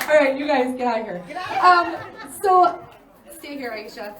All right, you guys get out of here. So, stay here, Ayesha.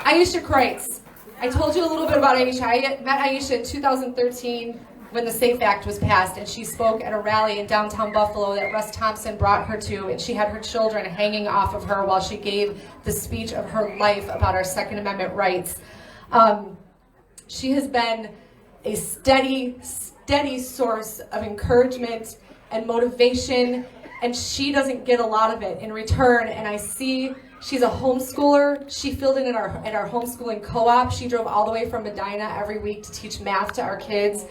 Ayesha Kreutz. I told you a little bit about Ayesha. I met Ayesha in 2013 when the SAFE Act was passed, and she spoke at a rally in downtown Buffalo that Russ Thompson brought her to, and she had her children hanging off of her while she gave the speech of her life about our Second Amendment rights. She has been a steady source of encouragement and motivation, and she doesn't get a lot of it in return. And I see she's a homeschooler. She filled in at our homeschooling co-op. She drove all the way from Medina every week to teach math to our kids.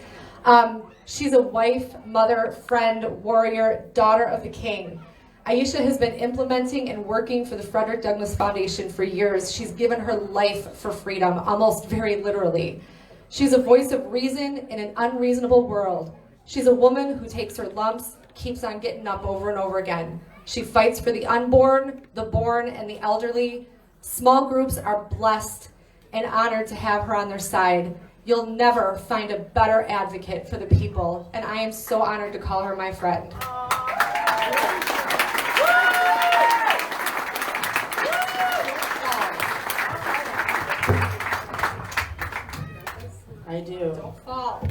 She's a wife, mother, friend, warrior, daughter of the King. Ayesha has been implementing and working for the Frederick Douglass Foundation for years. She's given her life for freedom, almost very literally. She's a voice of reason in an unreasonable world. She's a woman who takes her lumps, keeps on getting up over and over again. She fights for the unborn, the born, and the elderly. Small groups are blessed and honored to have her on their side. You'll never find a better advocate for the people, and I am so honored to call her my friend. I do. Don't fall.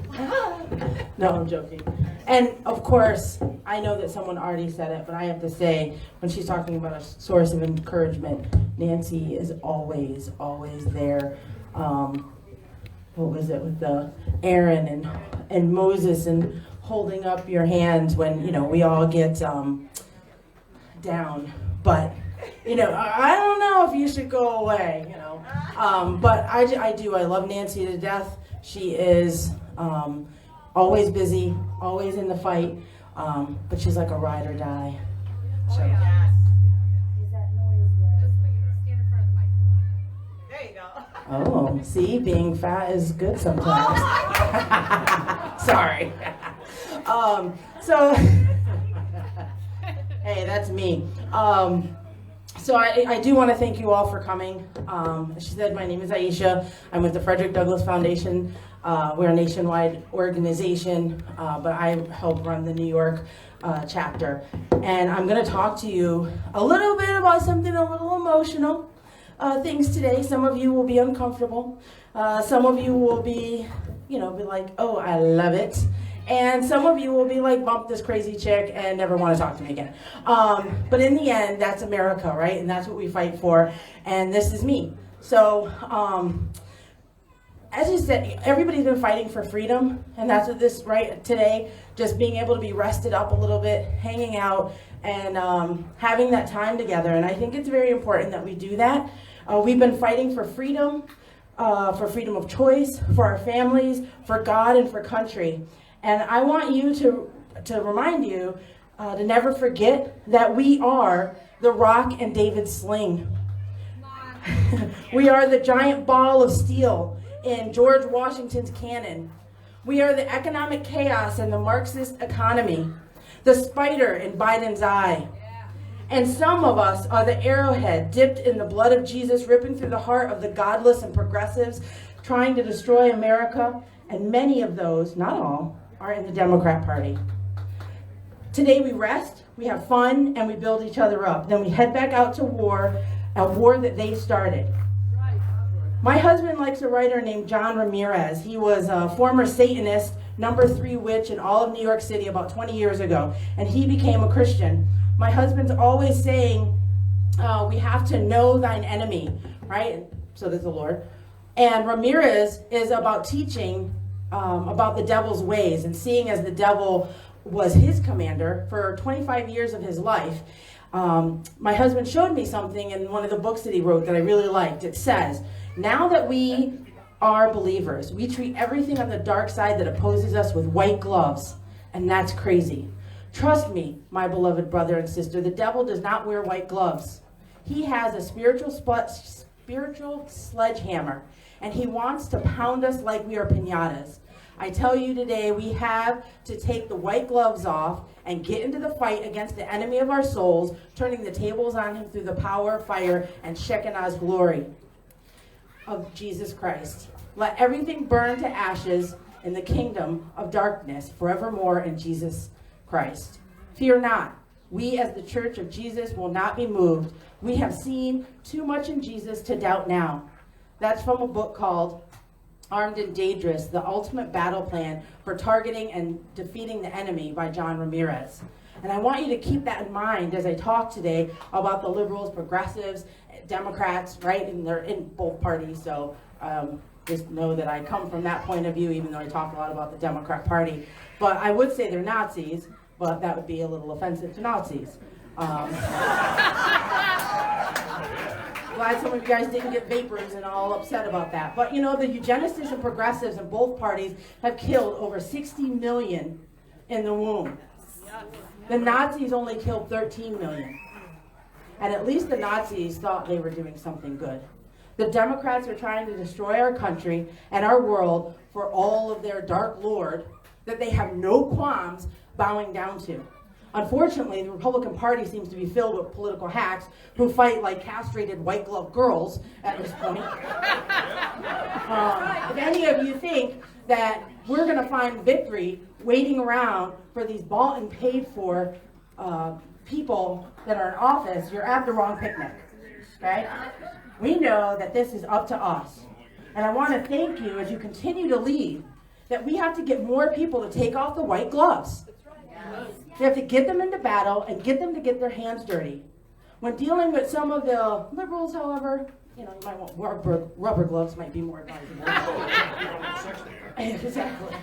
No, I'm joking. And of course, I know that someone already said it, but I have to say, when she's talking about a source of encouragement, Nancy is always there. What was it with the Aaron and Moses and holding up your hands when, we all get down. But, I don't know if you should go away, But I do. I love Nancy to death. She is always busy, always in the fight, but she's like a ride or die. So. Oh, yeah. Is that noise there? Just stand in front of the mic. There you go. Oh, see, being fat is good sometimes. Sorry. So, hey, that's me. So I do want to thank you all for coming. As she said, my name is Ayesha. I'm with the Frederick Douglass Foundation. We're a nationwide organization, but I help run the New York chapter. And I'm going to talk to you a little bit about something a little emotional. Things today. Some of you will be uncomfortable. Some of you will be, be like, oh, I love it. And some of you will be like, bump this crazy chick and never want to talk to me again. But in the end, that's America, right? And that's what we fight for. And this is me. So, as you said, everybody's been fighting for freedom. And that's what this, right, today, just being able to be rested up a little bit, hanging out, and having that time together. And I think it's very important that we do that. We've been fighting for freedom of choice, for our families, for God, and for country. And I want you to remind you to never forget that we are the rock and David's sling. We are the giant ball of steel in George Washington's cannon. We are the economic chaos in the Marxist economy, the spider in Biden's eye. And some of us are the arrowhead dipped in the blood of Jesus, ripping through the heart of the godless and progressives, trying to destroy America. And many of those, not all, are in the Democrat Party. Today we rest, we have fun, and we build each other up. Then we head back out to war, a war that they started. My husband likes a writer named John Ramirez. He was a former Satanist, number 3 witch in all of New York City about 20 years ago, and he became a Christian. My husband's always saying, we have to know thine enemy, right? So does the Lord. And Ramirez is about teaching about the devil's ways and seeing as the devil was his commander for 25 years of his life. My husband showed me something in one of the books that he wrote that I really liked. It says, now that we are believers, we treat everything on the dark side that opposes us with white gloves, and that's crazy. Trust me, my beloved brother and sister, the devil does not wear white gloves. He has a spiritual sledgehammer, and he wants to pound us like we are piñatas. I tell you today, we have to take the white gloves off and get into the fight against the enemy of our souls, turning the tables on him through the power, fire, and Shekinah's glory of Jesus Christ. Let everything burn to ashes in the kingdom of darkness forevermore in Jesus Christ. Fear not. We as the Church of Jesus will not be moved. We have seen too much in Jesus to doubt now. That's from a book called Armed and Dangerous, The Ultimate Battle Plan for Targeting and Defeating the Enemy by John Ramirez. And I want you to keep that in mind as I talk today about the liberals, progressives, Democrats, right? And they're in both parties, so just know that I come from that point of view, even though I talk a lot about the Democrat Party. But I would say they're Nazis, but that would be a little offensive to Nazis. Glad some of you guys didn't get vapors and all upset about that. But you know, the eugenicists and progressives in both parties have killed over 60 million in the womb. The Nazis only killed 13 million. And at least the Nazis thought they were doing something good. The Democrats are trying to destroy our country and our world for all of their dark lord that they have no qualms bowing down to. Unfortunately, the Republican Party seems to be filled with political hacks who fight like castrated white-gloved girls at this point. If any of you think that we're going to find victory waiting around for these bought and paid for people that are in office, you're at the wrong picnic, okay? We know that this is up to us. And I want to thank you as you continue to lead that we have to get more people to take off the white gloves. We have to get them into battle and get them to get their hands dirty. When dealing with some of the liberals, however, you know, you might want rubber gloves, might be more advisable. Exactly.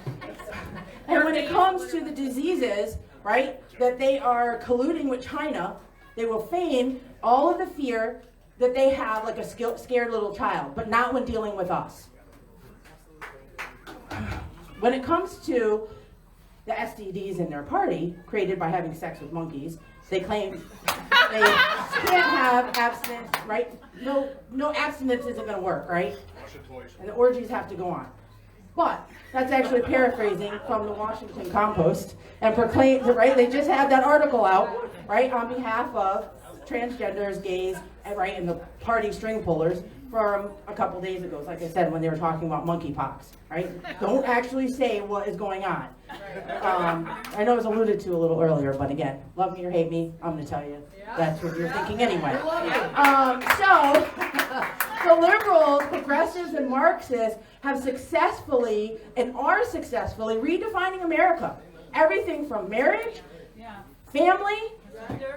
And when it comes to the diseases, right, that they are colluding with China, they will feign all of the fear that they have like a scared little child, but not when dealing with us. When it comes to the STDs in their party, created by having sex with monkeys, they claim they can't have abstinence, right? No abstinence isn't going to work, right? And the orgies have to go on. But that's actually paraphrasing from the Washington Compost and proclaimed, right? They just had that article out, right, on behalf of transgenders, gays, and right, and the party string pullers from a couple days ago, like I said, when they were talking about monkeypox, right? Don't actually say what is going on. I know it was alluded to a little earlier, but again, love me or hate me, I'm going to tell you that's what you're thinking anyway. So, the liberals, progressives, and Marxists have successfully and are successfully redefining America. Everything from marriage, family,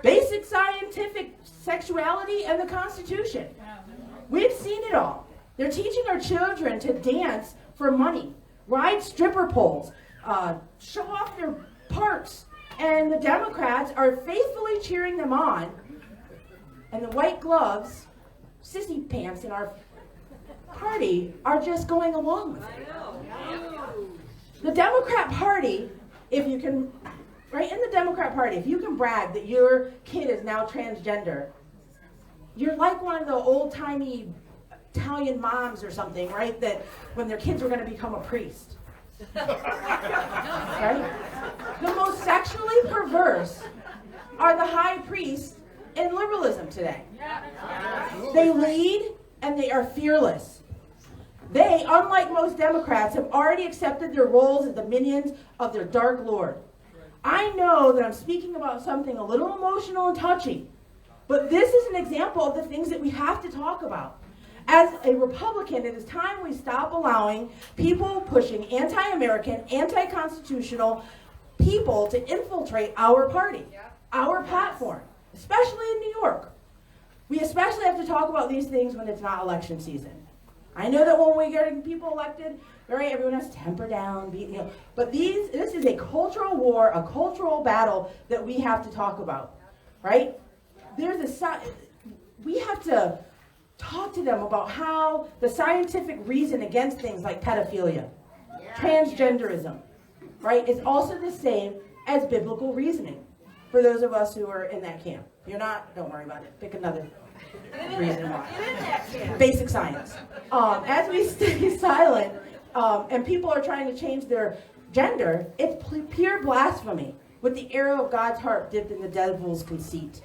basic scientific sexuality, and the Constitution. We've seen it all. They're teaching our children to dance for money, ride stripper poles, show off their parts, and the Democrats are faithfully cheering them on, and the white gloves, sissy pants in our party are just going along with it. The Democrat Party, if you can, right, in the Democrat Party, if you can brag that your kid is now transgender, you're like one of the old-timey Italian moms or something, right, that when their kids were going to become a priest. Right? The most sexually perverse are the high priests in liberalism today. They lead and they are fearless. They, unlike most Democrats, have already accepted their roles as the minions of their dark lord. I know that I'm speaking about something a little emotional and touchy, but this is an example of the things that we have to talk about. As a Republican, it is time we stop allowing people pushing anti-American, anti-constitutional people to infiltrate our party, our platform, especially in New York. We especially have to talk about these things when it's not election season. I know that when we're getting people elected, right, everyone has to temper down, but this is a cultural war, a cultural battle that we have to talk about, right? We have to talk to them about how the scientific reason against things like pedophilia, transgenderism, right, is also the same as biblical reasoning for those of us who are in that camp. You're not, don't worry about it. Pick another reason why. Basic science. As we stay silent and people are trying to change their gender, it's pure blasphemy with the arrow of God's heart dipped in the devil's conceit.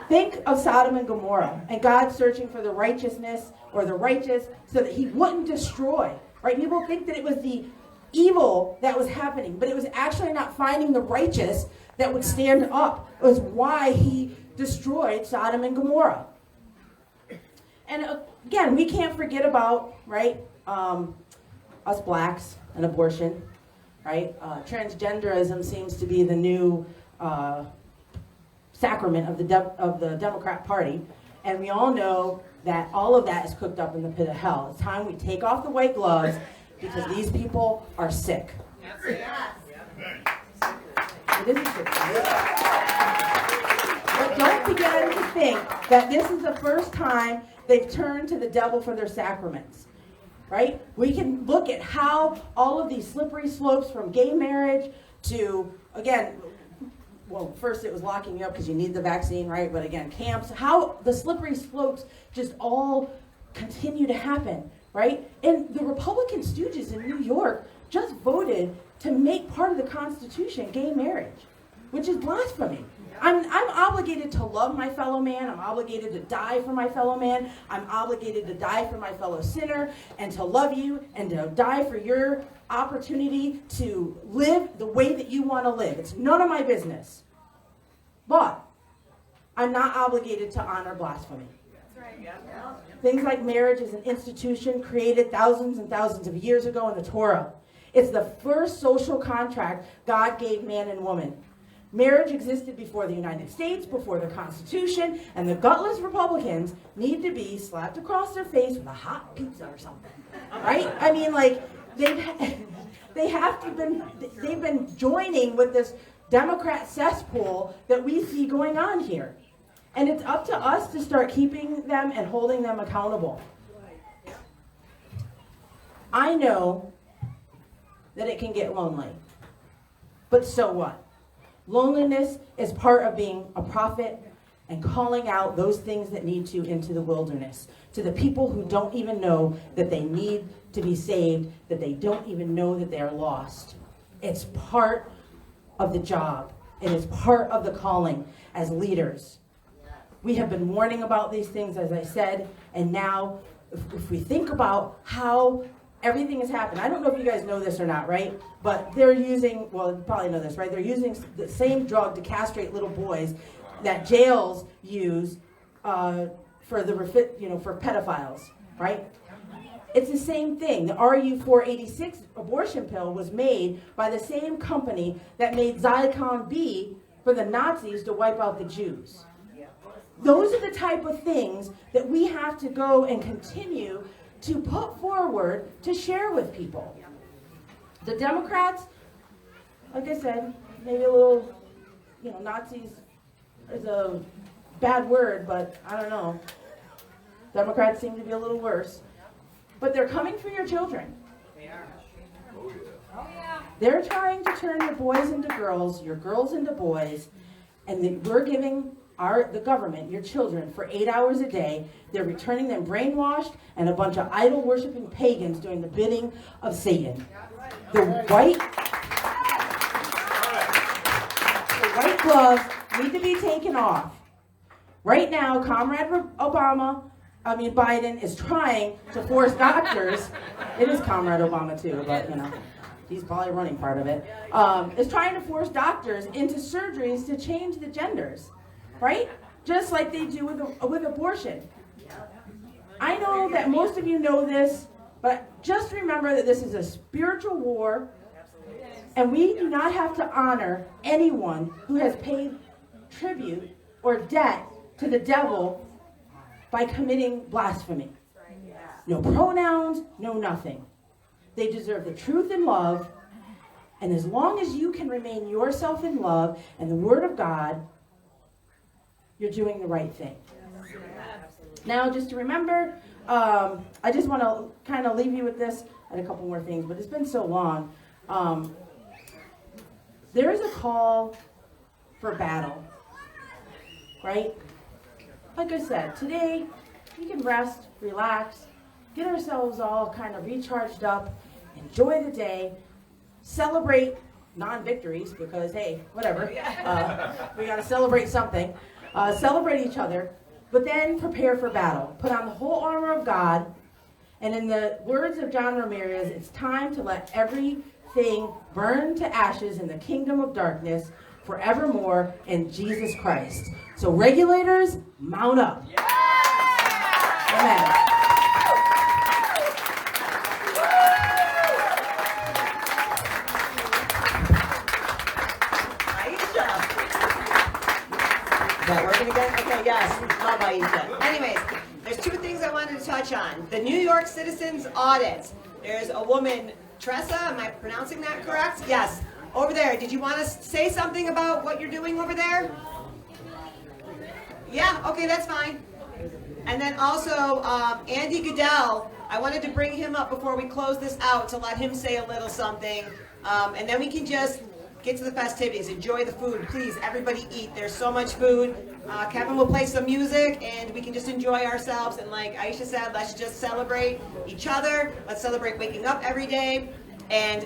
Think of Sodom and Gomorrah and God searching for the righteousness or the righteous so that he wouldn't destroy. Right? People think that it was the evil that was happening, but it was actually not finding the righteous that would stand up. It was why he destroyed Sodom and Gomorrah. And again, we can't forget about, right, us blacks and abortion, right? Transgenderism seems to be the new sacrament of the Democrat Party. And we all know that all of that is cooked up in the pit of hell. It's time we take off the white gloves because these people are sick. It is sick. But don't begin to think that this is the first time they've turned to the devil for their sacraments, right? We can look at how all of these slippery slopes from gay marriage to, again, well, first it was locking you up because you need the vaccine, right? But again, camps, how the slippery slopes just all continue to happen, right? And the Republican stooges in New York just voted to make part of the Constitution gay marriage, which is blasphemy. I'm obligated to love my fellow man. I'm obligated to die for my fellow man. I'm obligated to die for my fellow sinner and to love you and to die for your opportunity to live the way that you want to live. It's none of my business. But I'm not obligated to honor blasphemy. Things like marriage is an institution created thousands and thousands of years ago in the Torah. It's the first social contract God gave man and woman. Marriage existed before the United States, before the Constitution, and the gutless Republicans need to be slapped across their face with a hot pizza or something, right? I mean, like, they've been joining with this Democrat cesspool that we see going on here. And it's up to us to start keeping them and holding them accountable. I know that it can get lonely, but so what? Loneliness is part of being a prophet and calling out those things that need to into the wilderness, to the people who don't even know that they need to be saved, that they don't even know that they are lost. It's part of the job. It is part of the calling as leaders. We have been warning about these things, as I said, and now if we think about how everything has happened. I don't know if you guys know this or not, right? But they're using, well, you probably know this, right? They're using the same drug to castrate little boys that jails use for pedophiles, right? It's the same thing. The RU-486 abortion pill was made by the same company that made Zyklon B for the Nazis to wipe out the Jews. Those are the type of things that we have to go and continue to put forward to share with people. The Democrats, like I said, maybe a little, Nazis is a bad word, but I don't know. Democrats seem to be a little worse. But they're coming for your children. They are. Oh yeah. They're trying to turn your boys into girls, your girls into boys, and we're giving the government, your children, for 8 hours a day. They're returning them brainwashed and a bunch of idol-worshiping pagans doing the bidding of Satan. The white gloves need to be taken off. Right now, Biden is trying to force doctors, it is Comrade Obama too, but he's probably running part of it, is trying to force doctors into surgeries to change the genders. Right? Just like they do with abortion. I know that most of you know this, but just remember that this is a spiritual war, and we do not have to honor anyone who has paid tribute or debt to the devil by committing blasphemy. No pronouns, no nothing. They deserve the truth and love, and as long as you can remain yourself in love and the Word of God, you're doing the right thing. Now, just to remember, I just want to kind of leave you with this. I had a couple more things, but it's been so long. There is a call for battle, right? Like I said, today we can rest, relax, get ourselves all kind of recharged up, enjoy the day, celebrate non-victories because, hey, whatever, we got to celebrate something. Celebrate each other, but then prepare for battle. Put on the whole armor of God, and in the words of John Ramirez, it's time to let every thing burned to ashes in the kingdom of darkness forevermore in Jesus Christ. So regulators, mount up. Amen. Is that working again? Okay, yes. Love Ayesha. Anyways, there's two things I wanted to touch on. The New York Citizens Audit. There's a woman, Tressa, am I pronouncing that correct? Yes. Over there, did you want to say something about what you're doing over there? Yeah, okay, that's fine. And then also, Andy Goodell, I wanted to bring him up before we close this out to let him say a little something. And then we can just get to the festivities. Enjoy the food. Please, everybody eat. There's so much food. Kevin will play some music, and we can just enjoy ourselves. And like Ayesha said, let's just celebrate each other. Let's celebrate waking up every day. And